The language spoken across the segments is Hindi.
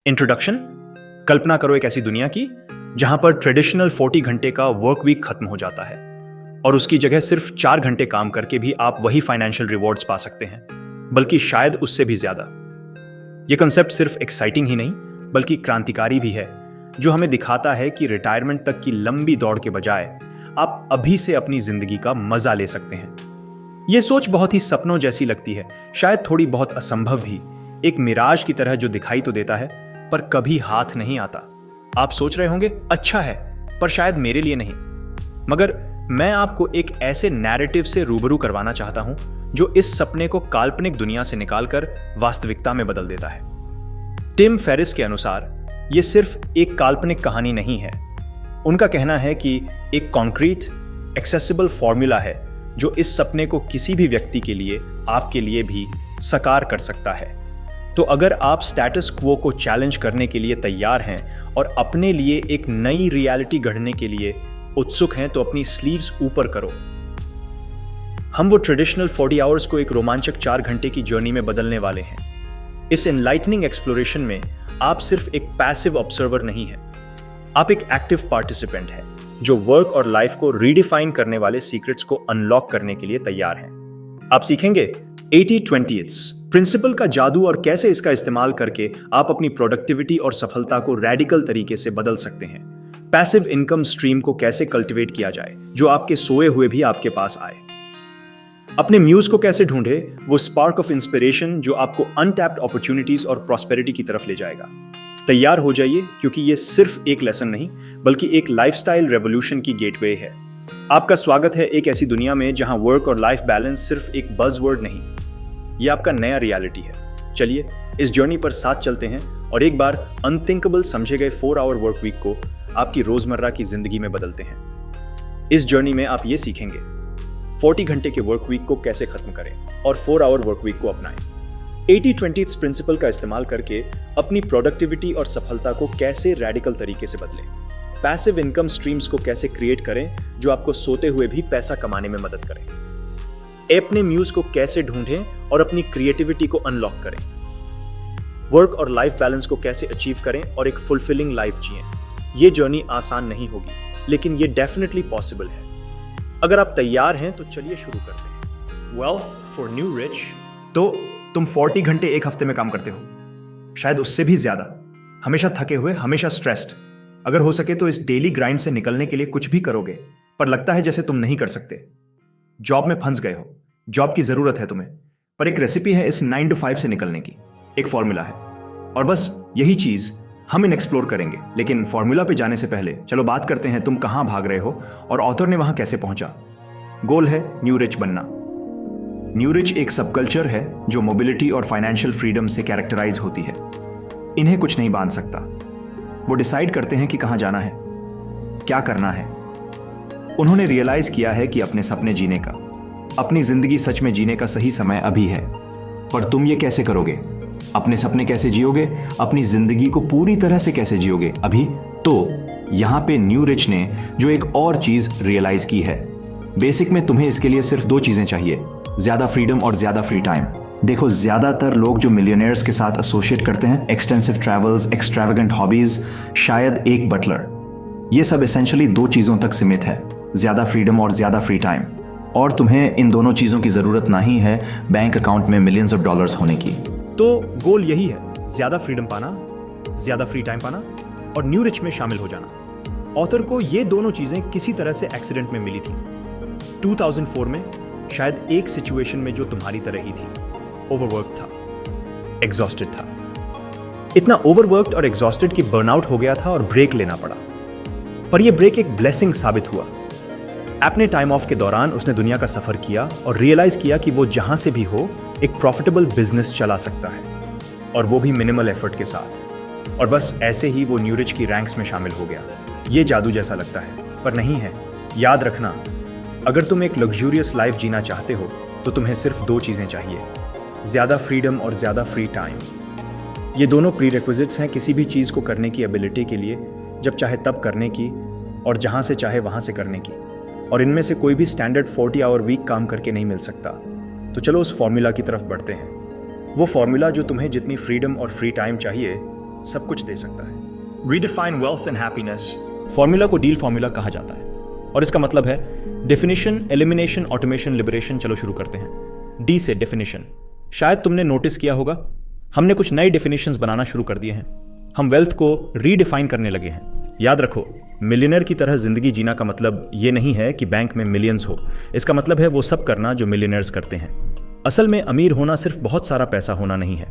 इंट्रोडक्शन। कल्पना करो एक ऐसी दुनिया की जहां पर ट्रेडिशनल 40 घंटे का वर्क वीक खत्म हो जाता है और उसकी जगह सिर्फ 4 घंटे काम करके भी आप वही फाइनेंशियल रिवॉर्ड्स पा सकते हैं, बल्कि शायद उससे भी ज्यादा। यह कंसेप्ट सिर्फ एक्साइटिंग ही नहीं बल्कि क्रांतिकारी भी है, जो हमें दिखाता है कि रिटायरमेंट तक की लंबी दौड़ के बजाय आप अभी से अपनी जिंदगी का मजा ले सकते हैं। यह सोच बहुत ही सपनों जैसी लगती है, शायद थोड़ी बहुत असंभव भी, एक मिराज की तरह जो दिखाई तो देता है पर कभी हाथ नहीं आता। आप सोच रहे होंगे अच्छा है पर शायद मेरे लिए नहीं, मगर मैं आपको एक ऐसे नैरेटिव से रूबरू करवाना चाहता हूं जो इस सपने को काल्पनिक दुनिया से निकालकर वास्तविकता में बदल देता है। टिम फेरिस के अनुसार यह सिर्फ एक काल्पनिक कहानी नहीं है। उनका कहना है कि एक कॉन्क्रीट एक्सेसिबल फॉर्मूला है जो इस सपने को किसी भी व्यक्ति के लिए, आपके लिए भी साकार कर सकता है। तो अगर आप स्टेटस क्वो को चैलेंज करने के लिए तैयार हैं और अपने लिए एक नई रियलिटी गढ़ने के लिए उत्सुक हैं तो अपनी स्लीव्स ऊपर करो। हम वो ट्रेडिशनल 40 आवर्स को एक रोमांचक 4 घंटे की जर्नी में बदलने वाले हैं। इस एनलाइटनिंग एक्सप्लोरेशन में आप सिर्फ एक पैसिव ऑब्जर्वर नहीं हैं, आप एक एक्टिव पार्टिसिपेंट हैं जो वर्क और लाइफ को रीडिफाइन करने वाले सीक्रेट्स को अनलॉक करने के लिए तैयार हैं। आप सीखेंगे 80-20 प्रिंसिपल का जादू और कैसे इसका इस्तेमाल करके आप अपनी प्रोडक्टिविटी और सफलता को रेडिकल तरीके से बदल सकते हैं। पैसिव इनकम स्ट्रीम को कैसे कल्टीवेट किया जाए जो आपके सोए हुए भी आपके पास आए। अपने म्यूज को कैसे ढूंढे, वो स्पार्क ऑफ इंस्पिरेशन जो आपको अनटैप्ड अपॉर्चुनिटीज और प्रॉस्पेरिटी की तरफ ले जाएगा। तैयार हो जाइए, क्योंकि ये सिर्फ एक लेसन नहीं बल्कि एक लाइफस्टाइल रेवोल्यूशन की गेटवे है। आपका स्वागत है एक ऐसी दुनिया में जहां वर्क और लाइफ बैलेंस सिर्फ एक बज़वर्ड नहीं, ये आपका नया रियलिटी है। चलिए इस जर्नी पर साथ चलते हैं और एक बार अनथिंकेबल समझे गए 4 आवर वर्क वीक को आपकी रोजमर्रा की जिंदगी में बदलते हैं। इस जर्नी में आप ये सीखेंगे 40 घंटे के वर्क वीक को कैसे खत्म करें और 4 आवर वर्क वीक को अपनाएं। 80-20 प्रिंसिपल का इस्तेमाल करके अपनी प्रोडक्टिविटी और सफलता को कैसे रेडिकल तरीके से बदलें। पैसिव इनकम स्ट्रीम्स को कैसे क्रिएट करें जो आपको सोते हुए भी पैसा कमाने में मदद करें। अपने म्यूज को कैसे ढूंढें और अपनी क्रिएटिविटी को अनलॉक करें। वर्क और लाइफ बैलेंस को कैसे अचीव करें और एक फुलफिलिंग लाइफ जिएं। ये जर्नी आसान नहीं होगी, लेकिन ये डेफिनेटली पॉसिबल है। अगर आप तैयार हैं तो चलिए शुरू करते हैं। Wealth for new rich. तो तुम 40 घंटे एक हफ्ते में काम करते हो, शायद उससे भी ज्यादा, हमेशा थके हुए, हमेशा स्ट्रेस्ड। अगर हो सके तो इस डेली ग्राइंड से निकलने के लिए कुछ भी करोगे, पर लगता है जैसे तुम नहीं कर सकते। जॉब में फंस गए हो, जॉब की जरूरत है तुम्हें, पर एक रेसिपी है इस 9 to 5 से निकलने की, एक फॉर्मूला है, और बस यही चीज हम एक्सप्लोर करेंगे। लेकिन फॉर्मूला पे जाने से पहले चलो बात करते हैं तुम कहां भाग रहे हो और ऑथर ने वहां कैसे पहुंचा। गोल है न्यू रिच बनना। न्यू रिच एक सबकल्चर है जो मोबिलिटी और फाइनेंशियल फ्रीडम से कैरेक्टराइज होती है। इन्हें कुछ नहीं बांध सकता। वो डिसाइड करते हैं कि कहां जाना है, क्या करना है। उन्होंने रियलाइज किया है कि अपने सपने जीने का, अपनी जिंदगी सच में जीने का सही समय अभी है। पर तुम ये कैसे करोगे? अपने सपने कैसे जियोगे? अपनी जिंदगी को पूरी तरह से कैसे जियोगे अभी? तो यहां पे न्यू रिच ने जो एक और चीज रियलाइज की है। बेसिक में तुम्हें इसके लिए सिर्फ 2 चीजें चाहिए, ज्यादा फ्रीडम और ज्यादा फ्री टाइम। देखो, ज्यादातर लोग जो मिलियनेयर्स के साथ एसोसिएट करते हैं, एक्सटेंसिव ट्रैवल्स, एक्सट्रावेगेंट हॉबीज, शायद एक बटलर, ये सब एसेंशियली 2 चीजों तक सीमित है, ज्यादा फ्रीडम और ज्यादा फ्री टाइम। और तुम्हें इन दोनों चीजों की जरूरत नहीं है बैंक अकाउंट में मिलियंस ऑफ डॉलर्स होने की। तो गोल यही है, ज्यादा फ्रीडम पाना, ज्यादा फ्री टाइम पाना और न्यू रिच में शामिल हो जाना। ऑथर को ये दोनों चीजें किसी तरह से एक्सीडेंट में मिली थी 2004 में, शायद एक सिचुएशन में जो तुम्हारी तरह ही थी। ओवरवर्क था, एग्जॉस्टेड था, इतना ओवरवर्क्ड और एग्जॉस्टेड कि बर्नआउट हो गया था और ब्रेक लेना पड़ा। पर यह ब्रेक एक ब्लेसिंग साबित हुआ। अपने टाइम ऑफ के दौरान उसने दुनिया का सफर किया और रियलाइज किया कि वो जहां से भी हो एक प्रॉफिटेबल बिजनेस चला सकता है, और वो भी मिनिमल एफर्ट के साथ। और बस ऐसे ही वो न्यू रिच की रैंक्स में शामिल हो गया। ये जादू जैसा लगता है पर नहीं है। याद रखना, अगर तुम एक लग्जूरियस लाइफ जीना चाहते हो तो तुम्हें सिर्फ 2 चीजें चाहिए, ज्यादा फ्रीडम और ज्यादा फ्री टाइम। ये दोनों प्रीरेक्विजिट्स हैं किसी भी चीज को करने की एबिलिटी के लिए, जब चाहे तब करने की और जहां से चाहे वहां से करने की। और इनमें से कोई भी स्टैंडर्ड 40 आवर वीक काम करके नहीं मिल सकता। तो चलो उस फॉर्मूला की तरफ बढ़ते हैं। वो फॉर्मूला जो तुम्हें जितनी फ्रीडम और फ्री टाइम चाहिए सब कुछ दे सकता है। Redefine wealth and happiness formula को डील फॉर्मूला कहा जाता है और इसका मतलब है डेफिनेशन, एलिमिनेशन, ऑटोमेशन, लिबरेशन। चलो शुरू करते हैं। डी से डेफिनेशन। शायद तुमने नोटिस किया होगा, हमने कुछ नए डेफिनेशंस बनाना शुरू कर दिए हैं। हम वेल्थ को रीडिफाइन करने लगे हैं। याद रखो, मिलियनर की तरह जिंदगी जीना का मतलब ये नहीं है कि बैंक में मिलियंस हो। इसका मतलब है वो सब करना जो मिलियनर्स करते हैं। असल में अमीर होना सिर्फ बहुत सारा पैसा होना नहीं है,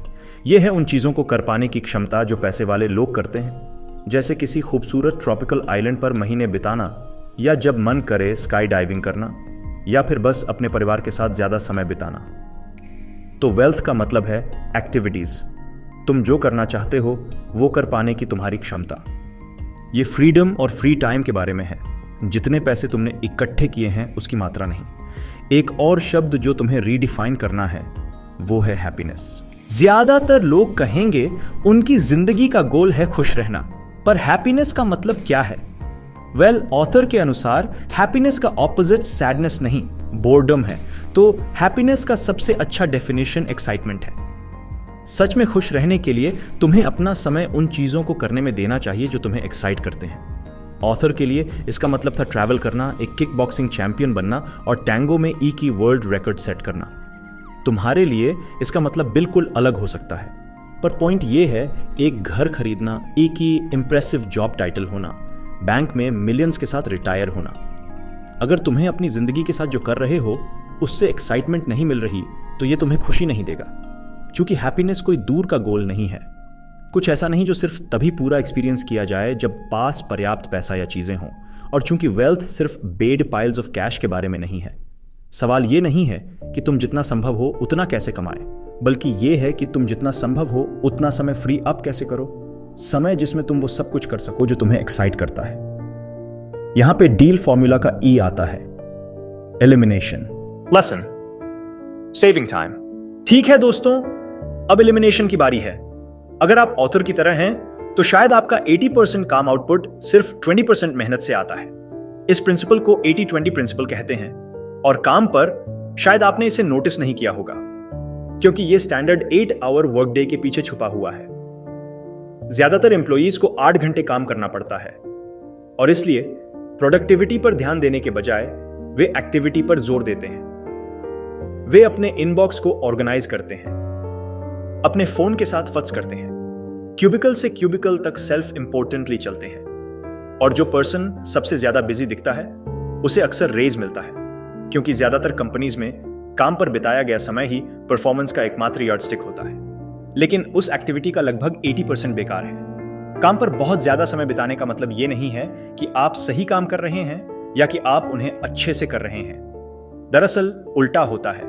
यह है उन चीज़ों को कर पाने की क्षमता जो पैसे वाले लोग करते हैं, जैसे किसी खूबसूरत ट्रॉपिकल आइलैंड पर महीने बिताना, या जब मन करे स्काई डाइविंग करना, या फिर बस अपने परिवार के साथ ज़्यादा समय बिताना। तो वेल्थ का मतलब है एक्टिविटीज़। तुम जो करना चाहते हो वो कर पाने की तुम्हारी क्षमता। ये फ्रीडम और फ्री टाइम के बारे में है। जितने पैसे तुमने इकट्ठे किए हैं उसकी मात्रा नहीं। एक और शब्द जो तुम्हें रीडिफाइन करना है वो है हैप्पीनेस। ज्यादातर लोग कहेंगे उनकी जिंदगी का गोल है खुश रहना, पर हैप्पीनेस का मतलब क्या है? वेल, ऑथर के अनुसार हैप्पीनेस का ऑपोजिट सैडनेस नहीं, बोर्डम है। तो हैप्पीनेस का सबसे अच्छा डेफिनेशन एक्साइटमेंट है। सच में खुश रहने के लिए तुम्हें अपना समय उन चीजों को करने में देना चाहिए जो तुम्हें एक्साइट करते हैं। ऑथर के लिए इसका मतलब था ट्रैवल करना, एक किक बॉक्सिंग चैंपियन बनना और टैंगो में ई की वर्ल्ड रिकॉर्ड सेट करना। तुम्हारे लिए इसका मतलब बिल्कुल अलग हो सकता है, पर पॉइंट ये है, एक घर खरीदना, एक ही इंप्रेसिव जॉब टाइटल होना, बैंक में मिलियंस के साथ रिटायर होना। अगर तुम्हें अपनी जिंदगी के साथ जो कर रहे हो उससे एक्साइटमेंट नहीं मिल रही तो ये तुम्हें खुशी नहीं देगा। क्योंकि हैप्पीनेस कोई दूर का गोल नहीं है, कुछ ऐसा नहीं जो सिर्फ तभी पूरा एक्सपीरियंस किया जाए जब पास पर्याप्त पैसा या चीजें हों। और चूंकि वेल्थ सिर्फ बेड पाइल्स ऑफ कैश के बारे में नहीं है, सवाल ये नहीं है कि तुम जितना संभव हो उतना कैसे कमाए, बल्कि ये है कि तुम जितना संभव हो उतना समय फ्री अप कैसे करो, समय जिसमें तुम वो सब कुछ कर सको जो तुम्हें एक्साइट करता है। यहां पे डील फॉर्मूला का ई आता है, एलिमिनेशन। Lesson, saving time. ठीक है दोस्तों, अब एलिमिनेशन की बारी है। अगर आप ऑथर की तरह हैं तो शायद आपका 80% काम आउटपुट सिर्फ 20% मेहनत से आता है। इस प्रिंसिपल को 80-20 प्रिंसिपल कहते हैं और काम पर शायद आपने इसे नोटिस नहीं किया होगा, क्योंकि यह स्टैंडर्ड 8 आवर वर्क डे के पीछे छुपा हुआ है। ज्यादातर एम्प्लॉयज को 8 घंटे काम करना पड़ता है और इसलिए प्रोडक्टिविटी पर ध्यान देने के बजाय वे एक्टिविटी पर जोर देते हैं। वे अपने इनबॉक्स को ऑर्गेनाइज करते हैं, अपने फोन के साथ फट्स करते हैं, क्यूबिकल से क्यूबिकल तक सेल्फ इंपोर्टेंटली चलते हैं, और जो पर्सन सबसे ज्यादा बिजी दिखता है उसे अक्सर रेज मिलता है, क्योंकि ज्यादातर कंपनीज में काम पर बिताया गया समय ही परफॉर्मेंस का एकमात्र यार्डस्टिक होता है। लेकिन उस एक्टिविटी का लगभग 80% बेकार है। काम पर बहुत ज्यादा समय बिताने का मतलब ये नहीं है कि आप सही काम कर रहे हैं या कि आप उन्हें अच्छे से कर रहे हैं। दरअसल उल्टा होता है।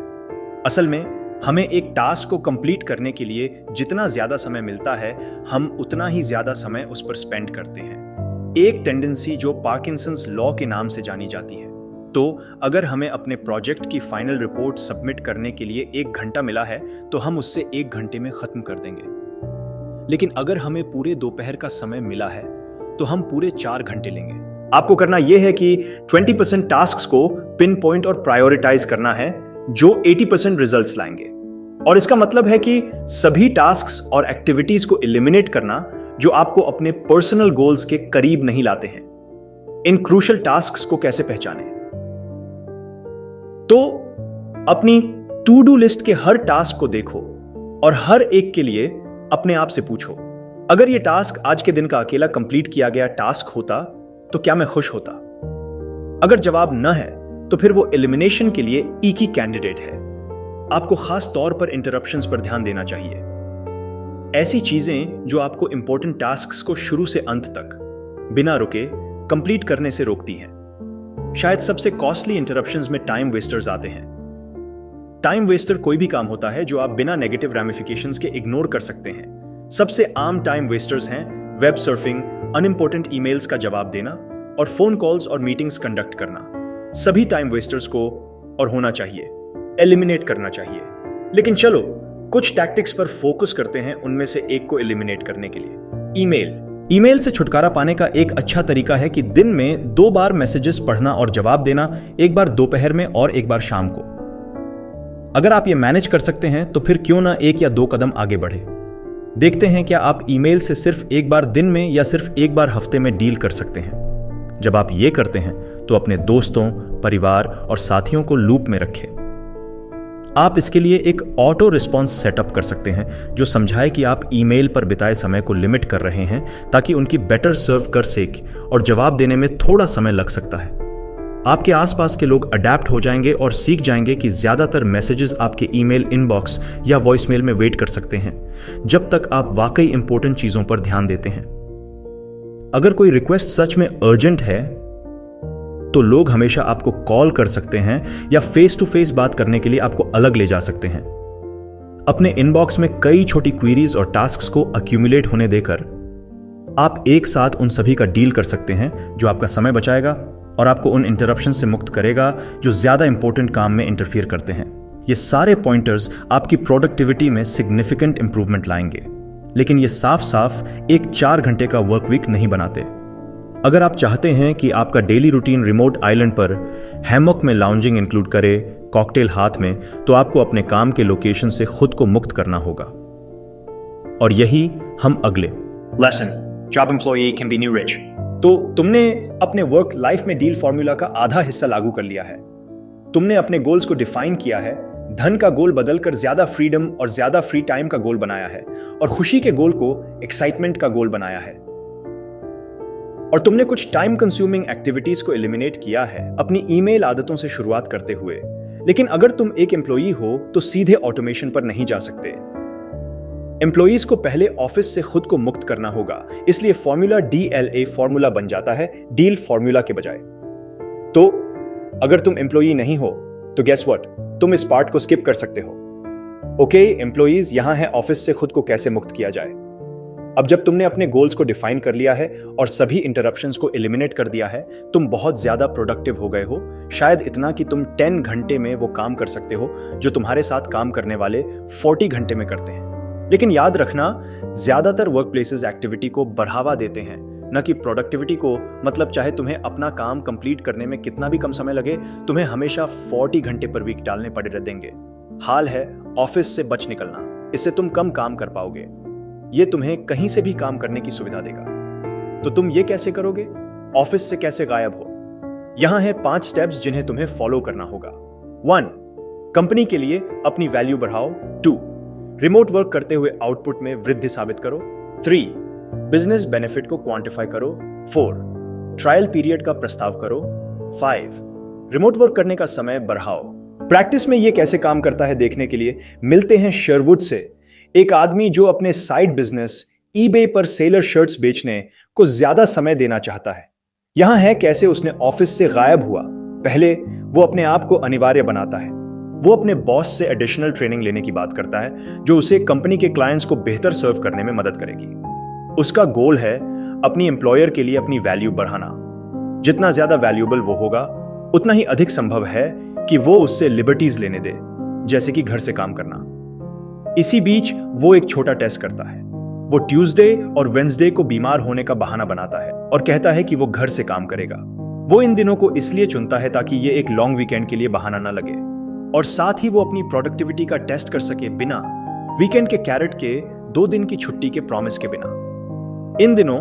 असल में हमें एक टास्क को कंप्लीट करने के लिए जितना ज्यादा समय मिलता है, हम उतना ही ज्यादा समय उस पर स्पेंड करते हैं। एक टेंडेंसी जो पार्किंसंस लॉ के नाम से जानी जाती है। तो अगर हमें अपने प्रोजेक्ट की फाइनल रिपोर्ट सबमिट करने के लिए 1 घंटा मिला है तो हम उससे 1 घंटे में खत्म कर देंगे। लेकिन अगर हमें पूरे दोपहर का समय मिला है तो हम पूरे 4 घंटे लेंगे। आपको करना यह है कि 20% टास्क्स को पिन पॉइंट और प्रायोरिटाइज करना है जो 80% रिजल्ट्स लाएंगे। और इसका मतलब है कि सभी टास्क्स और एक्टिविटीज को एलिमिनेट करना जो आपको अपने पर्सनल गोल्स के करीब नहीं लाते हैं। इन क्रूशियल टास्क्स को कैसे पहचानें? तो अपनी टू डू लिस्ट के हर टास्क को देखो और हर एक के लिए अपने आप से पूछो, अगर यह टास्क आज के दिन का अकेला कंप्लीट किया गया टास्क होता तो क्या मैं खुश होता? अगर जवाब न है तो फिर वो एलिमिनेशन के लिए ई की कैंडिडेट है। आपको खास तौर पर इंटरप्शंस पर ध्यान देना चाहिए। ऐसी चीजें जो आपको इंपॉर्टेंट टास्क्स को शुरू से अंत तक बिना रुके कंप्लीट करने से रोकती हैं। शायद सबसे कॉस्टली इंटरप्शंस में टाइम वेस्टर्स आते हैं। टाइम वेस्टर कोई भी काम होता है जो आप बिना नेगेटिव रैमिफिकेशंस के इग्नोर कर सकते हैं। सबसे आम टाइम वेस्टर्स हैं वेब सर्फिंग, अनइम्पोर्टेंट ईमेल्स का जवाब देना और फोन कॉल्स और मीटिंग्स कंडक्ट करना। सभी टाइम वेस्टर्स को और होना चाहिए एलिमिनेट करना चाहिए। लेकिन चलो कुछ टैक्टिक्स पर फोकस करते हैं, उनमें से एक को एलिमिनेट करने के लिए। ईमेल से छुटकारा पाने का एक अच्छा तरीका है कि दिन में 2 बार मैसेजेस पढ़ना और जवाब देना, एक बार दोपहर में और एक बार शाम को। अगर आप ये मैनेज कर सकते हैं तो फिर क्यों ना 1 या 2 कदम आगे बढ़े। देखते हैं क्या आप ईमेल से सिर्फ एक बार दिन में या सिर्फ एक बार हफ्ते में डील कर सकते हैं। जब आप ये करते हैं तो अपने दोस्तों, परिवार और साथियों को लूप में रखें। आप इसके लिए एक ऑटो रिस्पॉन्स सेटअप कर सकते हैं जो समझाए कि आप ईमेल पर बिताए समय को लिमिट कर रहे हैं ताकि उनकी बेटर सर्व कर सके और जवाब देने में थोड़ा समय लग सकता है। आपके आसपास के लोग अडेप्ट हो जाएंगे और सीख जाएंगे कि ज्यादातर मैसेजेस आपके ईमेल इनबॉक्स या वॉइसमेल में वेट कर सकते हैं जब तक आप वाकई इंपॉर्टेंट चीजों पर ध्यान देते हैं। अगर कोई रिक्वेस्ट सच में अर्जेंट है तो लोग हमेशा आपको कॉल कर सकते हैं या फेस टू फेस बात करने के लिए आपको अलग ले जा सकते हैं। अपने इनबॉक्स में कई छोटी क्वेरीज और टास्क्स को अक्यूमुलेट होने देकर आप एक साथ उन सभी का डील कर सकते हैं जो आपका समय बचाएगा और आपको उन इंटरप्शन से मुक्त करेगा जो ज्यादा इंपॉर्टेंट काम में इंटरफियर करते हैं। ये सारे पॉइंटर्स आपकी प्रोडक्टिविटी में सिग्निफिकेंट इंप्रूवमेंट लाएंगे, लेकिन ये साफ साफ एक 4 घंटे का वर्क वीक नहीं बनाते। अगर आप चाहते हैं कि आपका डेली रूटीन रिमोट आइलैंड पर हैमॉक में लाउंजिंग इंक्लूड करे, कॉकटेल हाथ में, तो आपको अपने काम के लोकेशन से खुद को मुक्त करना होगा। और यही हम अगले lesson, job employee can be new rich. तो तुमने अपने वर्क लाइफ में डील फॉर्मूला का आधा हिस्सा लागू कर लिया है। तुमने अपने गोल्स को डिफाइन किया है, धन का गोल बदलकर ज्यादा फ्रीडम और ज्यादा फ्री टाइम का गोल बनाया है और खुशी के गोल को एक्साइटमेंट का गोल बनाया है। और तुमने कुछ टाइम कंज्यूमिंग एक्टिविटीज को एलिमिनेट किया है अपनी ईमेल आदतों से शुरुआत करते हुए। लेकिन अगर तुम एक एम्प्लॉई हो तो सीधे ऑटोमेशन पर नहीं जा सकते। एम्प्लॉइज को पहले ऑफिस से खुद को मुक्त करना होगा, इसलिए फॉर्मूला DLA फॉर्मूला बन जाता है डील फॉर्मूला के बजाय। तो अगर तुम एम्प्लॉई नहीं हो तो गेस व्हाट, तुम इस पार्ट को स्किप कर सकते हो। ओके एम्प्लॉइज, यहां है ऑफिस से खुद को कैसे मुक्त किया जाए। अब जब तुमने अपने गोल्स को डिफाइन कर लिया है और सभी इंटरप्शंस को एलिमिनेट कर दिया है, तुम बहुत ज्यादा प्रोडक्टिव हो गए हो। शायद इतना कि तुम 10 घंटे में वो काम कर सकते हो जो तुम्हारे साथ काम करने वाले 40 घंटे में करते हैं। लेकिन याद रखना, ज्यादातर वर्क प्लेसेस एक्टिविटी को बढ़ावा देते हैं, न कि प्रोडक्टिविटी को। मतलब चाहे तुम्हें अपना काम कंप्लीट करने में कितना भी कम समय लगे, तुम्हें हमेशा 40 घंटे पर वीक डालने पड़े देंगे। हाल है ऑफिस से बच निकलना, इससे तुम कम काम कर पाओगे। ये तुम्हें कहीं से भी काम करने की सुविधा देगा। तो तुम ये कैसे करोगे? ऑफिस से कैसे गायब हो? यहां है 5 स्टेप्स जिन्हें तुम्हें फॉलो करना होगा। 1. कंपनी के लिए अपनी वैल्यू बढ़ाओ। 2. रिमोट वर्क करते हुए आउटपुट में वृद्धि साबित करो। 3. बिजनेस बेनिफिट को क्वांटिफाई करो। 4. ट्रायल पीरियड का प्रस्ताव करो। 5. रिमोट वर्क करने का समय बढ़ाओ। प्रैक्टिस में यह कैसे काम करता है देखने के लिए मिलते हैं शरवुड से, एक आदमी जो अपने साइड बिजनेस ईबे पर सेलर शर्ट्स बेचने को ज्यादा समय देना चाहता है। यहां है कैसे उसने ऑफिस से गायब हुआ। पहले वो अपने आप को अनिवार्य बनाता है। वो अपने बॉस से एडिशनल ट्रेनिंग लेने की बात करता है जो उसे कंपनी के क्लाइंट्स को बेहतर सर्व करने में मदद करेगी। उसका गोल है अपनी एम्प्लॉयर के लिए अपनी वैल्यू बढ़ाना। जितना ज्यादा वैल्यूएबल वो होगा, उतना ही अधिक संभव है कि वो उससे लिबर्टीज लेने दे, जैसे कि घर से काम करना। इसी बीच वो एक छोटा टेस्ट करता है। वो ट्यूसडे और वेंसडे को बीमार होने का बहाना बनाता है और कहता है कि वो घर से काम करेगा। वो इन दिनों को इसलिए चुनता है ताकि ये एक लॉन्ग वीकेंड के लिए बहाना ना लगे और साथ ही वो अपनी प्रोडक्टिविटी का टेस्ट कर सके बिना वीकेंड के कैरेट के 2 दिन की छुट्टी के प्रॉमिस के बिना। इन दिनों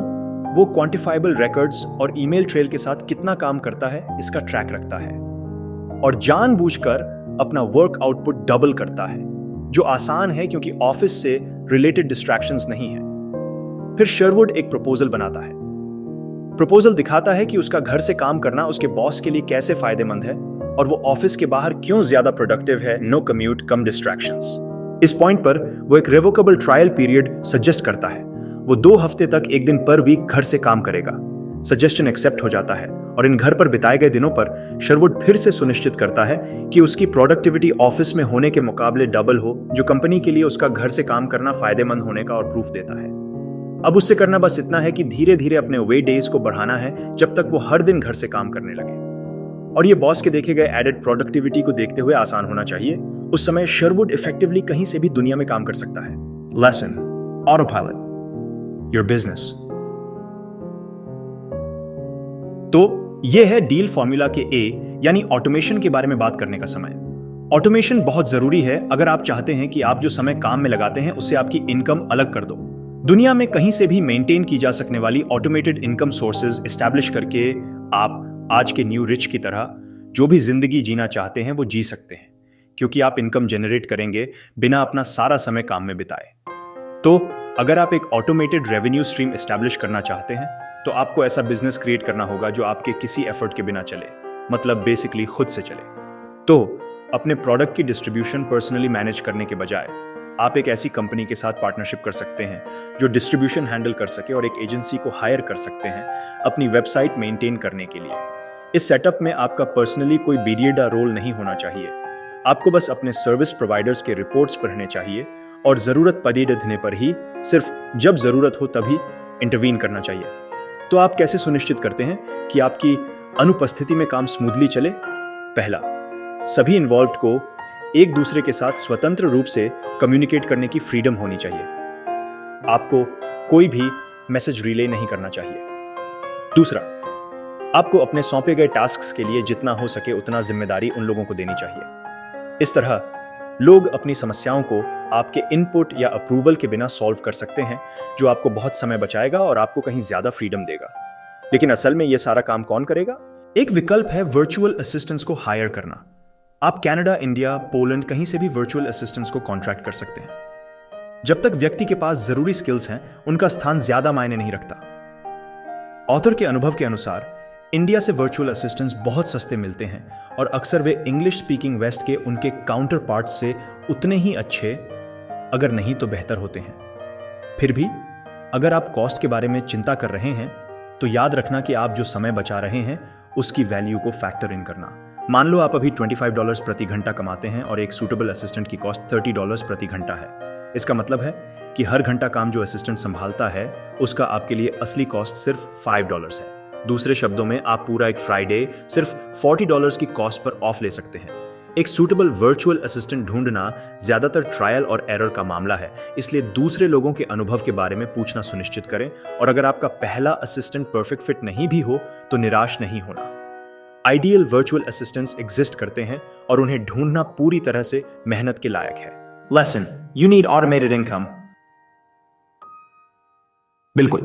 वो क्वांटिफाइबल रिकॉर्ड्स और ईमेल ट्रेल के साथ कितना काम करता है इसका ट्रैक रखता है और जानबूझकर अपना वर्क आउटपुट डबल करता है, जो आसान है क्योंकि ऑफिस से रिलेटेड डिस्ट्रैक्शंस नहीं है। फिर शरवुड एक प्रपोजल बनाता है। प्रपोजल दिखाता है कि उसका घर से काम करना उसके बॉस के लिए कैसे फायदेमंद है और वो ऑफिस के बाहर क्यों ज्यादा प्रोडक्टिव है। नो कम्यूट, कम डिस्ट्रैक्शंस। इस पॉइंट पर वो एक रिवोकेबल ट्रायल पीरियड सजेस्ट करता है। वो 2 हफ्ते तक 1 दिन पर वीक घर से काम करेगा। सजेशन एक्सेप्ट हो जाता है और इन घर पर बिताए गए दिनों पर शरवुड फिर से सुनिश्चित करता है कि उसकी प्रोडक्टिविटी ऑफिस में होने के मुकाबले डबल हो, जो कंपनी के लिए उसका घर से काम करना फायदेमंद होने का और प्रूफ देता है। अब उससे करना बस इतना है कि धीरे धीरे अपने वे डेज को बढ़ाना है जब तक वो हर दिन घर से काम करने लगे। और ये बॉस के देखे गए एडेड प्रोडक्टिविटी को देखते हुए आसान होना चाहिए। उस समय शरवुड इफेक्टिवली कहीं से भी दुनिया में काम कर सकता है। Lesson, auto pilot, your business. तो यह है डील फॉर्मूला के ए यानी ऑटोमेशन के बारे में बात करने का समय। ऑटोमेशन बहुत जरूरी है अगर आप चाहते हैं कि आप जो समय काम में लगाते हैं उससे आपकी इनकम अलग कर दो। दुनिया में कहीं से भी मेंटेन की जा सकने वाली ऑटोमेटेड इनकम सोर्सेज एस्टैब्लिश करके आप आज के न्यू रिच की तरह जो भी जिंदगी जीना चाहते हैं वो जी सकते हैं, क्योंकि आप इनकम जनरेट करेंगे बिना अपना सारा समय काम में बिताए। तो अगर आप एक ऑटोमेटेड रेवेन्यू स्ट्रीम एस्टैब्लिश करना चाहते हैं तो आपको ऐसा बिजनेस क्रिएट करना होगा जो आपके किसी एफर्ट के बिना चले, मतलब बेसिकली खुद से चले। तो अपने प्रोडक्ट की डिस्ट्रीब्यूशन पर्सनली मैनेज करने के बजाय आप एक ऐसी कंपनी के साथ पार्टनरशिप कर सकते हैं जो डिस्ट्रीब्यूशन हैंडल कर सके और एक एजेंसी को हायर कर सकते हैं अपनी वेबसाइट मेंटेन करने के लिए। इस सेटअप में आपका पर्सनली कोई बीरियडा रोल नहीं होना चाहिए। आपको बस अपने सर्विस प्रोवाइडर्स के रिपोर्ट्स पढ़ने चाहिए और जरूरत पड़ने पर ही, सिर्फ जब जरूरत हो तभी इंटरवीन करना चाहिए। तो आप कैसे सुनिश्चित करते हैं कि आपकी अनुपस्थिति में काम स्मूथली चले? पहला, सभी इन्वॉल्व्ड को एक दूसरे के साथ स्वतंत्र रूप से कम्युनिकेट करने की फ्रीडम होनी चाहिए। आपको कोई भी मैसेज रिले नहीं करना चाहिए। दूसरा, आपको अपने सौंपे गए टास्क्स के लिए जितना हो सके उतना जिम्मेदारी उन लोगों को देनी चाहिए। इस तरह लोग अपनी समस्याओं को आपके इनपुट या अप्रूवल के बिना सॉल्व कर सकते हैं, जो आपको बहुत समय बचाएगा और आपको कहीं ज्यादा फ्रीडम देगा। लेकिन असल में यह सारा काम कौन करेगा? एक विकल्प है वर्चुअल असिस्टेंट्स को हायर करना। आप कनाडा, इंडिया, पोलैंड कहीं से भी वर्चुअल असिस्टेंट्स को कॉन्ट्रैक्ट कर सकते हैं। जब तक व्यक्ति के पास जरूरी स्किल्स हैं, उनका स्थान ज्यादा मायने नहीं रखता। ऑथर के अनुभव के अनुसार इंडिया से वर्चुअल असिस्टेंट्स बहुत सस्ते मिलते हैं और अक्सर वे इंग्लिश स्पीकिंग वेस्ट के उनके काउंटर पार्ट्स से उतने ही अच्छे, अगर नहीं तो बेहतर होते हैं। फिर भी अगर आप कॉस्ट के बारे में चिंता कर रहे हैं तो याद रखना कि आप जो समय बचा रहे हैं उसकी वैल्यू को फैक्टर इन करना। मान लो आप अभी $25 प्रति घंटा कमाते हैं और एक सूटेबल असिस्टेंट की कॉस्ट $30 प्रति घंटा है। इसका मतलब है कि हर घंटा काम जो असिस्टेंट संभालता है उसका आपके लिए असली कॉस्ट सिर्फ $5 है। दूसरे शब्दों में आप पूरा एक फ्राइडे सिर्फ $40 की कॉस्ट पर ऑफ ले सकते हैं। एक सूटेबल वर्चुअल असिस्टेंट ढूंढना ज्यादातर ट्रायल और एरर का मामला है, इसलिए दूसरे लोगों के अनुभव के बारे में पूछना सुनिश्चित करें। और अगर आपका पहला असिस्टेंट परफेक्ट फिट नहीं भी हो तो निराश नहीं होना। आइडियल वर्चुअल असिस्टेंट्स एग्जिस्ट करते हैं और उन्हें ढूंढना पूरी तरह से मेहनत के लायक है। Lesson: You need automated income. बिल्कुल,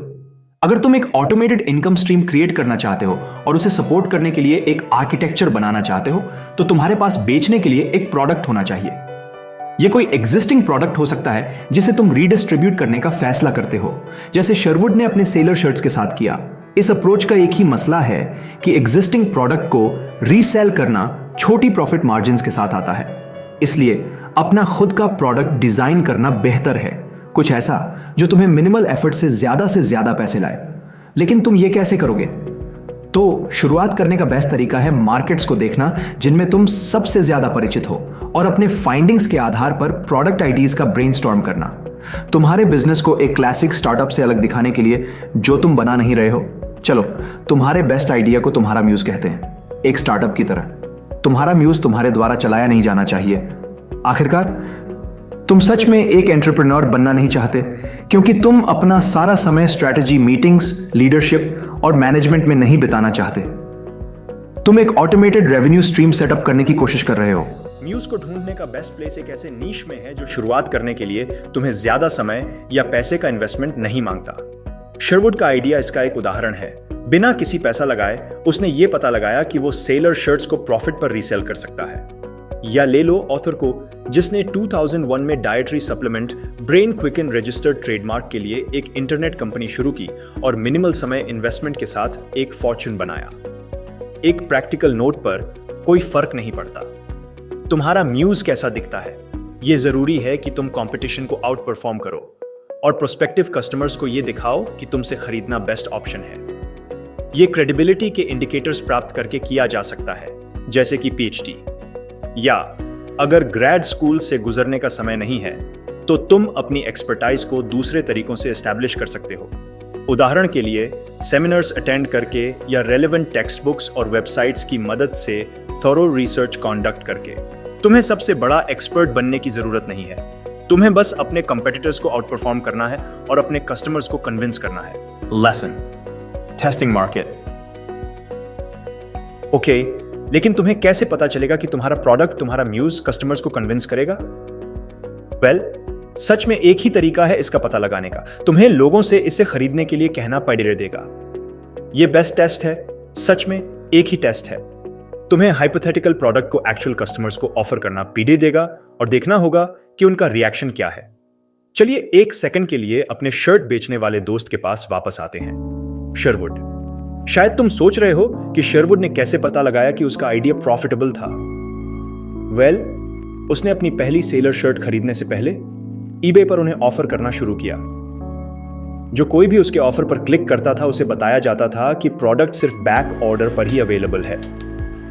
अगर तुम एक ऑटोमेटेड इनकम स्ट्रीम क्रिएट करना चाहते हो और उसे सपोर्ट करने के लिए एक आर्किटेक्चर बनाना चाहते हो तो तुम्हारे पास बेचने के लिए एक प्रोडक्ट होना चाहिए। यह कोई एग्जिस्टिंग प्रोडक्ट हो सकता है जिसे तुम रीडिस्ट्रीब्यूट करने का फैसला करते हो, जैसे शर्वुड ने अपने सेलर शर्ट्स के साथ किया। इस अप्रोच का एक ही मसला है कि एग्जिस्टिंग प्रोडक्ट को रीसेल करना छोटी प्रॉफिट मार्जिन्स के साथ आता है। इसलिए अपना खुद का प्रोडक्ट डिजाइन करना बेहतर है, कुछ ऐसा जो तुम्हें मिनिमल एफर्ट से ज्यादा पैसे लाए। लेकिन तुम ये कैसे करोगे? तो शुरुआत करने का बेस्ट तरीका है मार्केट्स को देखना जिनमें तुम सबसे ज्यादा परिचित हो और अपने फाइंडिंग्स के आधार पर प्रोडक्ट आइडियाज का ब्रेनस्टॉर्म करना। तुम्हारे बिजनेस को एक क्लासिक स्टार्टअप से अलग दिखाने के लिए जो तुम बना नहीं रहे हो। चलो, तुम्हारे बेस्ट आइडिया को तुम्हारा म्यूज कहते हैं, एक स्टार्टअप की तरह। तुम्हारा म्यूज तुम्हारे द्वारा चलाया नहीं जाना चाहिए। आखिरकार तुम सच में एक एंटरप्रेन्योर बनना नहीं चाहते, क्योंकि तुम अपना सारा समय स्ट्रैटेजी, मीटिंग्स, लीडरशिप और मैनेजमेंट में नहीं बिताना चाहते। तुम एक ऑटोमेटेड रेवेन्यू स्ट्रीम सेटअप करने की कोशिश कर रहे हो। म्यूज को ढूंढने का बेस्ट प्लेस एक ऐसे नीश में है जो शुरुआत करने के लिए तुम्हें ज्यादा समय या पैसे का इन्वेस्टमेंट नहीं मांगता। शर्वुड का आइडिया इसका एक उदाहरण है। बिना किसी पैसा लगाए उसने ये पता लगाया कि वो सेलर शर्ट्स को प्रॉफिट पर रीसेल कर सकता है। या ले लो ऑथर को, जिसने 2001 में dietary supplement brain quicken registered trademark के लिए एक इंटरनेट कंपनी शुरू की और मिनिमल समय इन्वेस्टमेंट के साथ एक फॉर्च्यून बनाया। एक प्रैक्टिकल नोट पर कोई फर्क नहीं पड़ता तुम्हारा म्यूज कैसा दिखता है, यह जरूरी है कि तुम कंपटीशन को आउट परफॉर्म करो और प्रोस्पेक्टिव कस्टमर्स को यह दिखाओ कि तुमसे खरीदना बेस्ट ऑप्शन है। यह क्रेडिबिलिटी के इंडिकेटर्स प्राप्त करके किया जा सकता है, जैसे कि PhD। या अगर ग्रेड स्कूल से गुजरने का समय नहीं है तो तुम अपनी एक्सपर्टाइज को दूसरे तरीकों से एस्टैब्लिश कर सकते हो। उदाहरण के लिए सेमिनार्स अटेंड करके या रेलेवेंट टेक्स्ट बुक्स और वेबसाइट्स की मदद से थॉरो रिसर्च कंडक्ट करके। तुम्हें सबसे बड़ा एक्सपर्ट बनने की जरूरत नहीं है, तुम्हें बस अपने कंपेटिटर्स को आउट परफॉर्म करना है और अपने कस्टमर्स को कन्विंस करना है। Lesson: Testing market. ओके, लेकिन तुम्हें कैसे पता चलेगा कि तुम्हारा प्रोडक्ट, तुम्हारा म्यूज कस्टमर्स को कन्विंस करेगा? वेल, सच में एक ही तरीका है इसका पता लगाने का। तुम्हें लोगों से इसे खरीदने के लिए कहना पड़े देगा। यह बेस्ट टेस्ट है, सच में एक ही टेस्ट है। तुम्हें हाइपोथेटिकल प्रोडक्ट को एक्चुअल कस्टमर्स को ऑफर करना पीड़े देगा और देखना होगा कि उनका रिएक्शन क्या है। चलिए एक सेकंड के लिए अपने शर्ट बेचने वाले दोस्त के पास वापस आते हैं, शेरवुड। शायद तुम सोच रहे हो कि शेरवुड ने कैसे पता लगाया कि उसका आइडिया प्रॉफिटेबल था। वेल, उसने अपनी पहली सेलर शर्ट खरीदने से पहले ईबे पर उन्हें ऑफर करना शुरू किया। जो कोई भी उसके ऑफर पर क्लिक करता था उसे बताया जाता था कि प्रोडक्ट सिर्फ बैक ऑर्डर पर ही अवेलेबल है।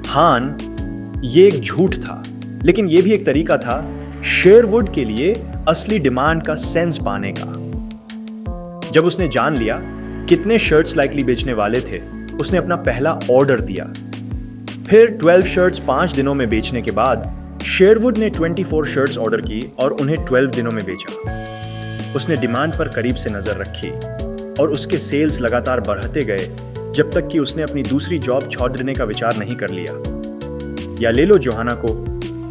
हान, ये एक झूठ था, लेकिन यह भी एक तरीका था शेरवुड के लिए असली डिमांड का सेंस पाने का। जब उसने जान लिया कितने शर्ट्स लाइकली बेचने वाले थे, उसने अपना पहला ऑर्डर दिया। फिर 12 शर्ट्स 5 दिनों में बेचने के बाद शेरवुड ने 24 शर्ट्स ऑर्डर की और उन्हें 12 दिनों में बेचा। उसने डिमांड पर करीब से नजर रखी और उसके सेल्स लगातार बढ़ते गए जब तक कि उसने अपनी दूसरी जॉब छोड़ देने का विचार नहीं कर लिया। या ले लो जोहाना को,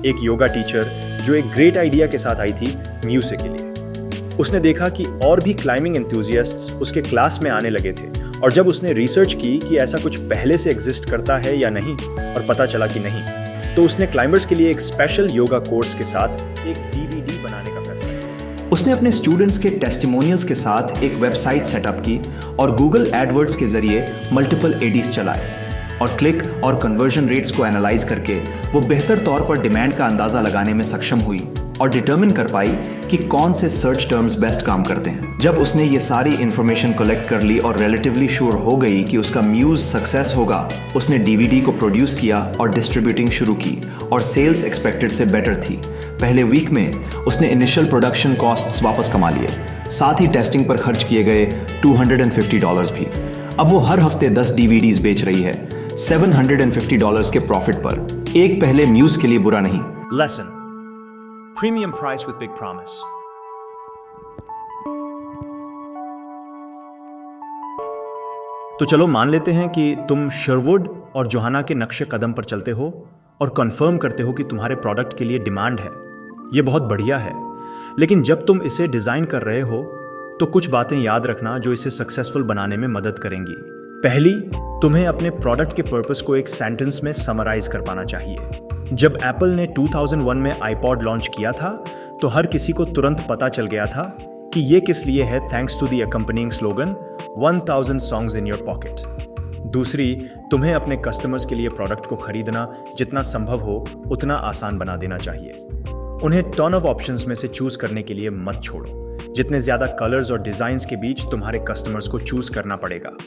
एक योगा टीचर जो एक ग्रेट आइडिया के साथ आई थी म्यूजिक के लिए। उसने देखा कि और भी क्लाइंबिंग एंथुसियास्ट्स उसके क्लास में आने लगे थे और जब उसने रिसर्च की कि ऐसा कुछ पहले से एग्जिस्ट करता है या नहीं और पता चला कि नहीं, तो उसने क्लाइंबर्स के लिए एक स्पेशल योगा कोर्स के साथ एक डीवीडी बनाने का फैसला किया। उसने अपने स्टूडेंट्स के टेस्टिमोनियल्स के साथ एक वेबसाइट सेटअप की और गूगल एडवर्ड्स के जरिए मल्टीपल एडीज चलाए और क्लिक और कन्वर्जन रेट्स को एनालाइज करके वो बेहतर तौर पर डिमांड का अंदाजा लगाने में सक्षम हुई और डिटरमिन कर पाई कि कौन से सर्च टर्म्स बेस्ट काम करते हैं। जब उसने ये सारी इंफॉर्मेशन कलेक्ट कर ली और रिलेटिवली श्योर हो गई कि उसका म्यूज सक्सेस होगा, उसने डीवीडी को प्रोड्यूस किया और डिस्ट्रीब्यूटिंग शुरू की और सेल्स एक्सपेक्टेड से बेटर थी। पहले वीक में उसने इनिशियल प्रोडक्शन कॉस्ट्स वापस कमा लिए, साथ ही टेस्टिंग पर खर्च किए गए $250 भी। अब वो हर हफ्ते 10 डीवीडीज बेच रही है, $750 के प्रॉफिट पर। एक पहले म्यूज के लिए बुरा नहीं। Lesson: premium price with big promise. तो चलो मान लेते हैं कि तुम शेरवुड और जोहाना के नक्शे कदम पर चलते हो और कंफर्म करते हो कि तुम्हारे प्रोडक्ट के लिए डिमांड है। ये बहुत बढ़िया है, लेकिन जब तुम इसे डिजाइन कर रहे हो तो कुछ बातें याद रखना जो इसे सक्सेसफुल बनाने में मदद करेंगी। पहली, तुम्हें अपने प्रोडक्ट के पर्पस को एक सेंटेंस में समराइज कर पाना चाहिए। जब एप्पल ने 2001 में आईपॉड लॉन्च किया था तो हर किसी को तुरंत पता चल गया था कि ये किस लिए है, thanks to the accompanying slogan 1000 songs in your pocket। दूसरी, तुम्हें अपने कस्टमर्स के लिए प्रोडक्ट को खरीदना जितना संभव हो उतना आसान बना देना चाहिए। उन्हें टन ऑफ ऑप्शंस में से चूज करने के लिए मत छोड़ो। जितने ज्यादा कलर्स और डिजाइन्स के बीच तुम्हारे कस्टमर्स को चूज करना पड़ेगा,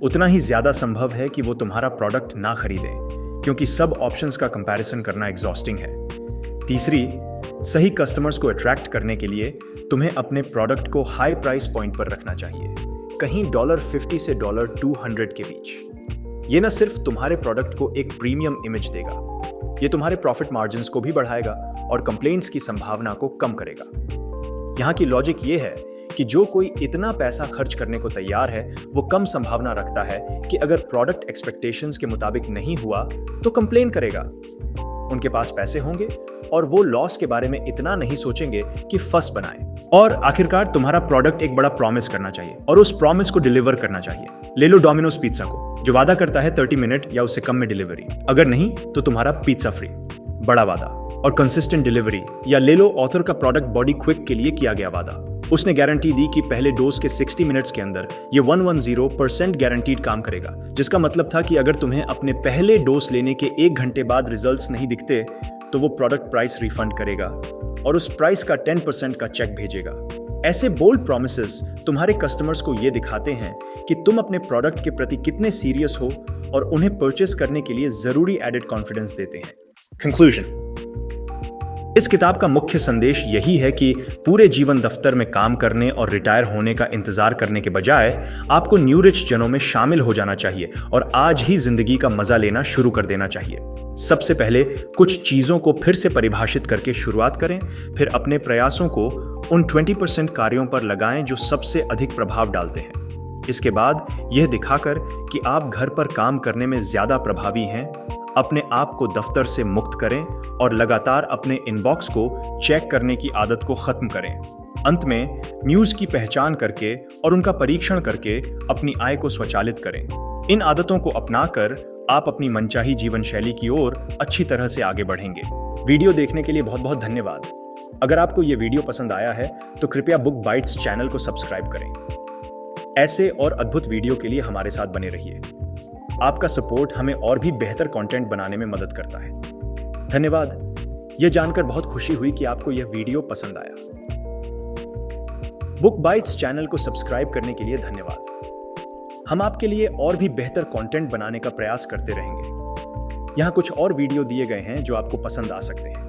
उतना ही ज्यादा संभव है कि वो तुम्हारा प्रोडक्ट ना खरीदें, क्योंकि सब ऑप्शंस का कंपैरिजन करना एग्जॉस्टिंग है। तीसरी, सही कस्टमर्स को अट्रैक्ट करने के लिए तुम्हें अपने प्रोडक्ट को हाई प्राइस पॉइंट पर रखना चाहिए, कहीं $50 से $200 के बीच। ये न सिर्फ तुम्हारे प्रोडक्ट को एक प्रीमियम इमेज देगा, ये तुम्हारे प्रॉफिट मार्जिन्स को भी बढ़ाएगा और कंप्लेंट्स की संभावना को कम करेगा। यहाँ की लॉजिक ये है कि जो कोई इतना पैसा खर्च करने को तैयार है, वो कम संभावना रखता है कि अगर प्रोडक्ट एक्सपेक्टेशंस के मुताबिक नहीं हुआ तो कंप्लेन करेगा। उनके पास पैसे होंगे और वो लॉस के बारे में इतना नहीं सोचेंगे कि फंस बनाए। और आखिरकार तुम्हारा प्रोडक्ट एक बड़ा प्रॉमिस करना चाहिए और उस प्रॉमिस को डिलीवर करना चाहिए। ले लो डोमिनोज पिज्जा को, जो वादा करता है 30 मिनट या उससे कम में डिलीवरी, अगर नहीं तो तुम्हारा पिज्जा फ्री। बड़ा वादा और कंसिस्टेंट डिलीवरी। या ले लो ऑथर का प्रोडक्ट बॉडी क्विक के लिए किया गया वादा। उसने गारंटी दी कि पहले डोज के 60 मिनट्स के अंदर ये 110% गारंटीड काम करेगा, जिसका मतलब था कि अगर तुम्हें अपने पहले डोज लेने के 1 घंटे बाद रिजल्ट्स नहीं दिखते तो वो प्रोडक्ट प्राइस रिफंड करेगा और उस प्राइस का 10% का चेक भेजेगा। ऐसे बोल्ड प्रॉमिसेस तुम्हारे कस्टमर्स को ये दिखाते हैं कि तुम अपने प्रोडक्ट के प्रति कितने सीरियस हो और उन्हें परचेस करने के लिए जरूरी एडेड कॉन्फिडेंस देते हैं। कंक्लूजन: इस किताब का मुख्य संदेश यही है कि पूरे जीवन दफ्तर में काम करने और रिटायर होने का इंतजार करने के बजाय आपको न्यू रिच जनों में शामिल हो जाना चाहिए और आज ही जिंदगी का मजा लेना शुरू कर देना चाहिए। सबसे पहले कुछ चीजों को फिर से परिभाषित करके शुरुआत करें, फिर अपने प्रयासों को उन 20% कार्यों पर लगाएं जो सबसे अधिक प्रभाव डालते हैं। इसके बाद यह दिखाकर कि आप घर पर काम करने में ज्यादा प्रभावी हैं, अपने आप को दफ्तर से मुक्त करें और लगातार अपने इनबॉक्स को चेक करने की आदत को खत्म करें। अंत में न्यूज़ की पहचान करके और उनका परीक्षण करके अपनी आय को स्वचालित करें। इन आदतों को अपनाकर आप अपनी मनचाही जीवन शैली की ओर अच्छी तरह से आगे बढ़ेंगे। वीडियो देखने के लिए बहुत बहुत धन्यवाद। अगर आपको ये वीडियो पसंद आया है तो कृपया बुक बाइट्स चैनल को सब्सक्राइब करें। ऐसे और अद्भुत वीडियो के लिए हमारे साथ बने रहिए। आपका सपोर्ट हमें और भी बेहतर कंटेंट बनाने में मदद करता है। धन्यवाद। यह जानकर बहुत खुशी हुई कि आपको यह वीडियो पसंद आया। बुक बाइट्स चैनल को सब्सक्राइब करने के लिए धन्यवाद। हम आपके लिए और भी बेहतर कंटेंट बनाने का प्रयास करते रहेंगे। यहाँ कुछ और वीडियो दिए गए हैं जो आपको पसंद आ सकते हैं।